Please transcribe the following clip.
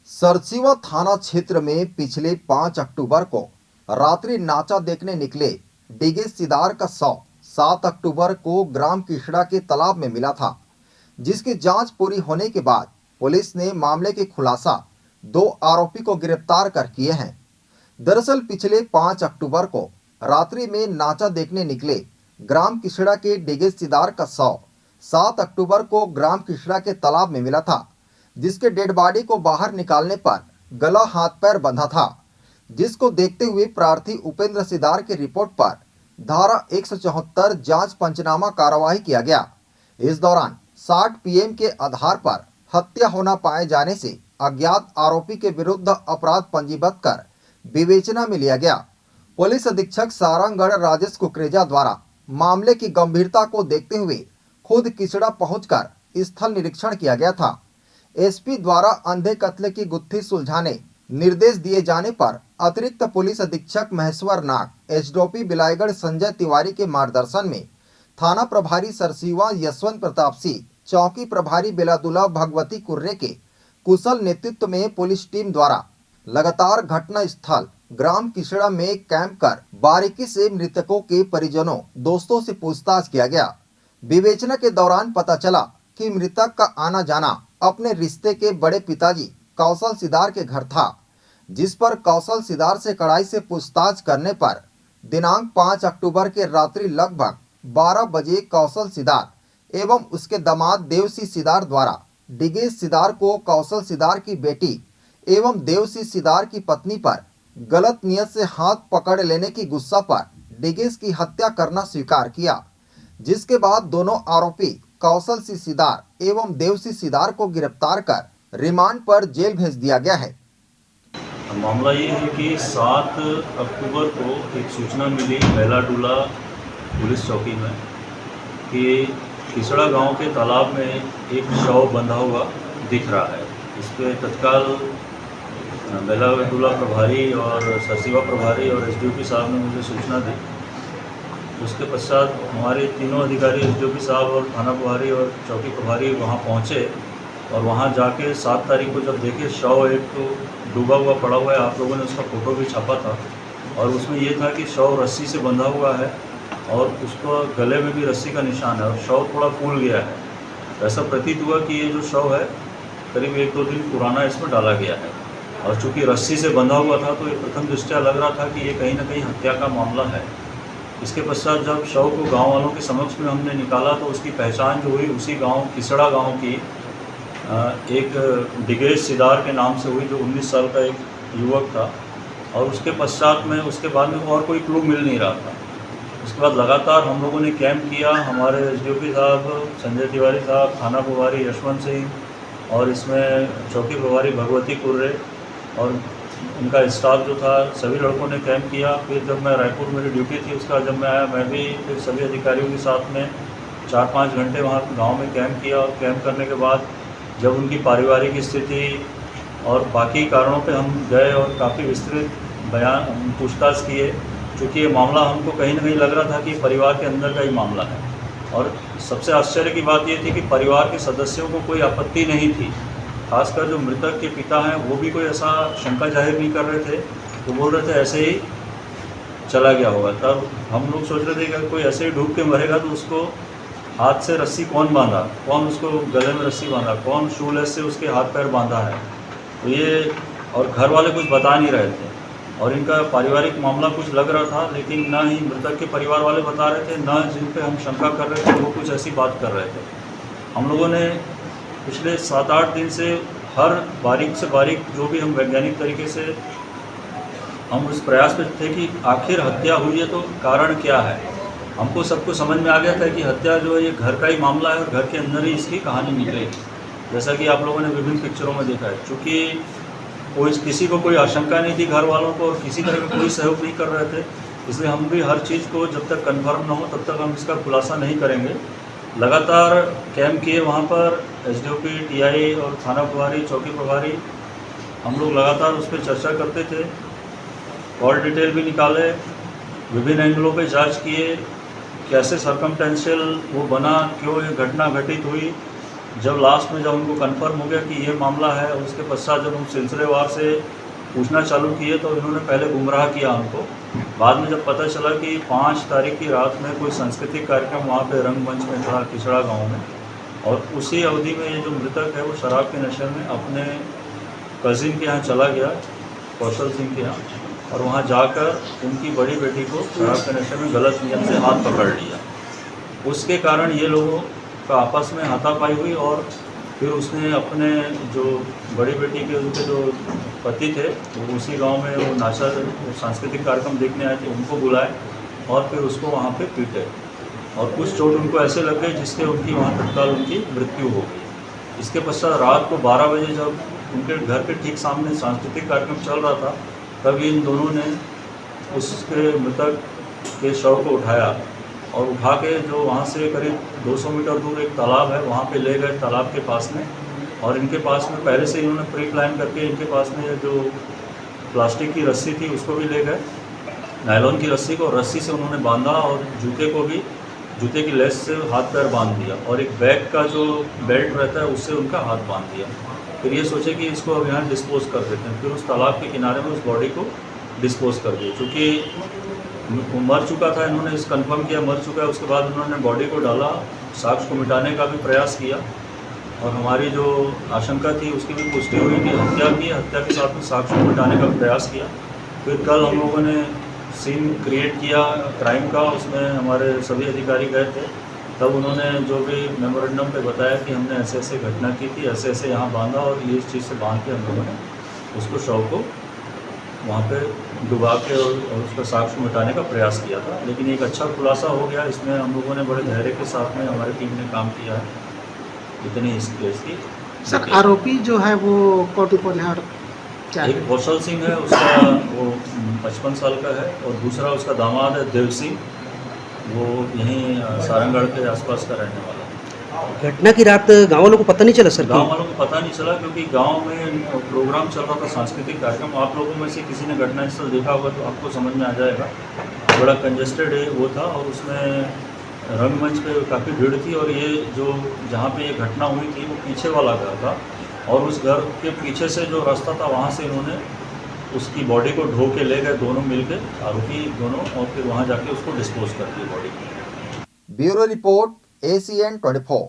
सरसीवा थाना क्षेत्र में पिछले 5 अक्टूबर को रात्रि नाचा देखने निकले डिगे सिदार का शव 7 अक्टूबर को ग्राम किशड़ा के तालाब में मिला था, जिसकी जांच पूरी होने के बाद पुलिस ने मामले के खुलासा 2 आरोपी को गिरफ्तार कर किए हैं। दरअसल पिछले 5 अक्टूबर को रात्रि में नाचा देखने निकले ग्राम किशड़ा के डिगे सिदार का शव 7 अक्टूबर को ग्राम किशड़ा के तालाब में मिला था, जिसके डेड बॉडी को बाहर निकालने पर गला हाथ पैर बंधा था, जिसको देखते हुए प्रार्थी उपेंद्र सिदार की रिपोर्ट पर धारा 174 जांच पंचनामा कार्रवाई किया गया। इस दौरान 60 पीएम के आधार पर हत्या होना पाए जाने से अज्ञात आरोपी के विरुद्ध अपराध पंजीबद्ध कर विवेचना में लिया गया। पुलिस अधीक्षक सारंगगढ़ राजेश कुकरेजा द्वारा मामले की गंभीरता को देखते हुए खुद किचड़ा पहुंचकर स्थल निरीक्षण किया गया था। एसपी द्वारा अंधे कत्ल की गुत्थी सुलझाने निर्देश दिए जाने पर अतिरिक्त पुलिस अधीक्षक महेश्वर नाग, एसडीओपी बिलाईगढ़ संजय तिवारी के मार्गदर्शन में थाना प्रभारी सरसीवा यशवंत प्रताप सिंह, चौकी प्रभारी बेलादुल्ला भगवती कुर्रे के कुशल नेतृत्व में पुलिस टीम द्वारा लगातार घटना स्थल ग्राम किशड़ा में कैंप कर बारीकी से मृतकों के परिजनों दोस्तों से पूछताछ किया गया। विवेचना के दौरान पता चला कि मृतक का आना जाना अपने रिश्ते के बड़े पिताजी कौशल सिदार के घर था, जिस पर कौशल सिदार से कड़ाई से पूछताछ करने पर दिनांक 5 अक्टूबर के रात्रि लगभग 12 बजे कौशल सिदार एवं उसके दामाद देवसी सिदार द्वारा डिगेश सिदार को कौशल सिदार की बेटी एवं देवसी सिदार की पत्नी पर गलत नियत से हाथ पकड़ लेने की गुस्सा पर डिगेश की हत्या करना स्वीकार किया, जिसके बाद दोनों आरोपी कौशल सिदार एवं देवसी सिदार को गिरफ्तार कर रिमांड पर जेल भेज दिया गया है। मामला ये है कि 7 अक्टूबर को एक सूचना मिली बेलाडुला पुलिस चौकी में कि किसड़ा गांव के तालाब में एक शव बंधा हुआ दिख रहा है। इस पर तत्काल बेलाडुला प्रभारी और सरसीवा प्रभारी और एसडीओपी साहब ने मुझे सूचना दी। उसके पश्चात हमारे तीनों अधिकारी एसडीओपी साहब और थाना प्रभारी और चौकी प्रभारी वहां पहुंचे और वहां जाके 7 तारीख को जब देखे शव एक तो डूबा हुआ पड़ा हुआ है, आप लोगों ने उसका फ़ोटो भी छापा था और उसमें ये था कि शव रस्सी से बंधा हुआ है और उसको गले में भी रस्सी का निशान है और शव थोड़ा फूल गया है। ऐसा प्रतीत हुआ कि ये जो शव है करीब 1-2 दिन पुराना इसमें डाला गया है और चूँकि रस्सी से बंधा हुआ था तो ये प्रथम दृष्टया लग रहा था कि ये कहीं ना कहीं हत्या का मामला है। इसके पश्चात जब शव को गांव वालों के समक्ष में हमने निकाला तो उसकी पहचान जो हुई उसी गांव किसड़ा गांव की एक डिगेश सिदार के नाम से हुई, जो 19 साल का एक युवक था और उसके पश्चात में उसके बाद में और कोई क्लू मिल नहीं रहा था। उसके बाद लगातार हम लोगों ने कैंप किया, हमारे एसडीओपी साहब संजय तिवारी साहब, थाना प्रभारी यशवंत सिंह और इसमें चौकी प्रभारी भगवती कुर्रे और उनका स्टाफ जो था सभी लड़कों ने कैंप किया। फिर जब मैं रायपुर मेरी ड्यूटी थी उसका जब मैं आया मैं भी फिर सभी अधिकारियों के साथ में 4-5 घंटे वहाँ गांव में कैंप किया और कैंप करने के बाद जब उनकी पारिवारिक स्थिति और बाकी कारणों पे हम गए और काफ़ी विस्तृत बयान पूछताछ किए, चूँकि ये मामला हमको कहीं ना कहीं लग रहा था कि परिवार के अंदर का ही मामला है। और सबसे आश्चर्य की बात ये थी कि परिवार के सदस्यों को कोई आपत्ति नहीं थी, खासकर जो मृतक के पिता हैं वो भी कोई ऐसा शंका जाहिर नहीं कर रहे थे। वो बोल रहे थे ऐसे ही चला गया होगा। तब हम लोग सोच रहे थे कि कोई ऐसे ही डूब के मरेगा तो उसको हाथ से रस्सी कौन बांधा, कौन उसको गले में रस्सी बांधा, कौन शूलेस से उसके हाथ पैर बांधा है, तो ये और घर वाले कुछ बता नहीं रहे थे और इनका पारिवारिक मामला कुछ लग रहा था, लेकिन ना ही मृतक के परिवार वाले बता रहे थे, ना जिन पे हम शंका कर रहे थे वो कुछ ऐसी बात कर रहे थे। हम लोगों ने पिछले 7-8 दिन से हर बारीक से बारीक जो भी हम वैज्ञानिक तरीके से हम उस प्रयास में थे कि आखिर हत्या हुई है तो कारण क्या है। हमको सबको समझ में आ गया था कि हत्या जो है ये घर का ही मामला है और घर के अंदर ही इसकी कहानी निकलेगी, जैसा कि आप लोगों ने विभिन्न पिक्चरों में देखा है। चूँकि कोई किसी को कोई आशंका नहीं थी घर वालों को और किसी तरह का कोई सहयोग नहीं कर रहे थे, इसलिए हम भी हर चीज़ को जब तक कन्फर्म ना हो तब तक हम इसका खुलासा नहीं करेंगे। लगातार कैंप किए वहाँ पर एसडीओपी, टीआई और थाना प्रभारी, चौकी प्रभारी, हम लोग लगातार उस पर चर्चा करते थे, कॉल डिटेल भी निकाले, विभिन्न एंगलों पे जांच किए, कैसे सर्कमटेंशियल वो बना, क्यों ये घटना घटित हुई जब लास्ट में जब उनको कंफर्म हो गया कि ये मामला है, उसके पश्चात जब हम सिलसिलेवार से पूछना चालू किए तो इन्होंने पहले गुमराह किया हमको। बाद में जब पता चला कि 5 तारीख की रात में कोई सांस्कृतिक कार्यक्रम वहाँ पे रंगमंच में था किसड़ा गांव में, और उसी अवधि में ये जो मृतक है वो शराब के नशे में अपने कज़िन के यहाँ चला गया, कौशल सिंह के यहाँ, और वहाँ जाकर उनकी बड़ी बेटी को शराब के नशे में गलत नियत से हाथ पकड़ लिया। उसके कारण ये लोगों का आपस में हाथापाई हुई और फिर उसने अपने जो बड़ी बेटी के उनके जो पति थे वो उसी गांव में वो नाचा सांस्कृतिक कार्यक्रम देखने आए थे, उनको बुलाए और फिर उसको वहाँ पे पीटे और कुछ चोट उनको ऐसे लग गई जिससे उनकी वहाँ तत्काल उनकी मृत्यु हो गई। इसके पश्चात रात को 12 बजे जब उनके घर के ठीक सामने सांस्कृतिक कार्यक्रम चल रहा था तब इन दोनों ने उसके मृतक के शव को उठाया और उठा के जो वहाँ से करीब 200 मीटर दूर एक तालाब है वहाँ पे ले गए तालाब के पास में, और इनके पास में पहले से इन्होंने प्री प्लान करके इनके पास में जो प्लास्टिक की रस्सी थी उसको भी ले गए, नायलॉन की रस्सी को रस्सी से उन्होंने बांधा और जूते को भी जूते की लेस से हाथ पैर बांध दिया और एक बैग का जो बेल्ट रहता है उससे उनका हाथ बांध दिया। फिर ये सोचे कि इसको अब यहाँ डिस्पोज कर देते हैं, फिर उस तालाब के किनारे में उस बॉडी को डिस्पोज कर दिया। चूँकि मर चुका था, इन्होंने इस कंफर्म किया मर चुका है, उसके बाद उन्होंने बॉडी को डाला, साक्ष्य को मिटाने का भी प्रयास किया और हमारी जो आशंका थी उसकी भी पुष्टि हुई कि हत्या की, हत्या के साथ में साक्ष्य को मिटाने का प्रयास किया। फिर कल हम लोगों ने सीन क्रिएट किया क्राइम का, उसमें हमारे सभी अधिकारी गए थे, तब उन्होंने जो भी मेमोरेंडम पे बताया कि हमने ऐसे ऐसे घटना की थी, ऐसे ऐसे यहाँ बांधा और ये इस चीज़ से बांध के हम लोगों ने उसको शव को वहाँ पे डुबा के और उसका साक्ष्य मिटाने का प्रयास किया था। लेकिन एक अच्छा खुलासा हो गया, इसमें हम लोगों ने बड़े धैर्य के साथ में हमारी टीम ने काम किया है। इतनी इस केस की सर आरोपी जो है वो कौन है और क्या एक है? कौशल सिंह है, उसका वो 55 साल का है और दूसरा उसका दामाद है देव सिंह, वो यहीं सारंगढ़ के आसपास का रहने वाला है। घटना की रात गाँव वालों को पता नहीं चला सर? गांव वालों को पता नहीं चला क्योंकि गांव में प्रोग्राम चल रहा था सांस्कृतिक कार्यक्रम। आप लोगों में से किसी ने घटनास्थल देखा होगा तो आपको समझ में आ जाएगा, बड़ा कंजेस्टेड वो था और उसमें रंगमंच पे काफ़ी भीड़ थी और ये जो जहाँ पे ये घटना हुई थी वो पीछे वाला घर था और उस घर के पीछे से जो रास्ता था वहाँ से इन्होंने उसकी बॉडी को ढो के ले गए दोनों मिलके, आरोपी दोनों, और फिर वहाँ जाके उसको डिस्पोज कर दिया बॉडी को। Bureau report ACN 24।